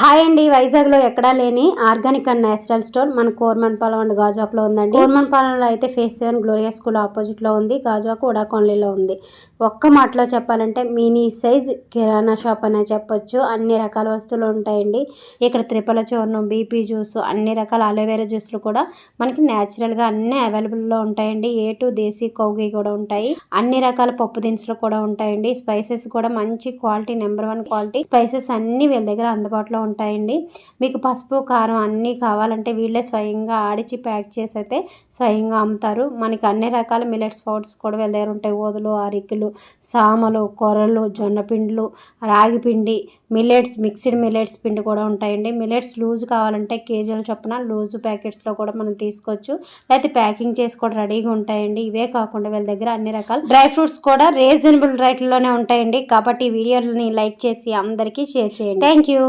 Hi అండి, వైజాగ్లో ఎక్కడా లేని ఆర్గానిక్ అండ్ నేచురల్ స్టోర్ మన కోర్మన్పాలెం అండ్ గాజువాకలో ఉందండి. కోర్మన్పాలెంలో అయితే ఫేస్ 7 గ్లోరియా స్కూల్ ఆపోజిట్లో ఉంది. గాజువాక ఉడా కాలనీలో ఉంది. ఒక్క మాటలో చెప్పాలంటే మినీ సైజ్ కిరాణా షాప్ అనే చెప్పొచ్చు. అన్ని రకాల వస్తువులు ఉంటాయండి. ఇక్కడ త్రిపల చూర్ణం, బీపీ జ్యూస్, అన్ని రకాల అలోవెరా జ్యూస్లు కూడా మనకి న్యాచురల్గా అన్నీ అవైలబుల్లో ఉంటాయండి. ఏ టు దేశీ కౌగి కూడా ఉంటాయి. అన్ని రకాల పప్పు దినుసులు కూడా ఉంటాయండి. స్పైసెస్ కూడా మంచి క్వాలిటీ, నెంబర్ 1 క్వాలిటీ స్పైసెస్ అన్ని వీళ్ళ దగ్గర అందుబాటులో ఉంటాయండి. మీకు పసుపు, కారం అన్నీ కావాలంటే వీళ్ళే స్వయంగా ఆడిచి ప్యాక్ చేసి అయితే స్వయంగా అమ్ముతారు. మనకి అన్ని రకాల మిల్లెట్స్ పౌడర్స్ కూడా వీళ్ళ దగ్గర ఉంటాయి. ఓదులు, అరికెలు, సామలు, కొర్రలు, జొన్న పిండిలు, రాగి పిండి, మిల్లెట్స్, మిక్స్డ్ మిల్లెట్స్ పిండి కూడా ఉంటాయండి. మిల్లెట్స్ లూజ్ కావాలంటే కేజీల చొప్పున లూజు ప్యాకెట్స్లో కూడా మనం తీసుకోవచ్చు. లేకపోతే ప్యాకింగ్ చేసి కూడా రెడీగా ఉంటాయండి. ఇవే కాకుండా వీళ్ళ దగ్గర అన్ని రకాల డ్రై ఫ్రూట్స్ కూడా రీజనబుల్ రేట్లోనే ఉంటాయండి. కాబట్టి ఈ వీడియోని లైక్ చేసి అందరికీ షేర్ చేయండి. Thank you.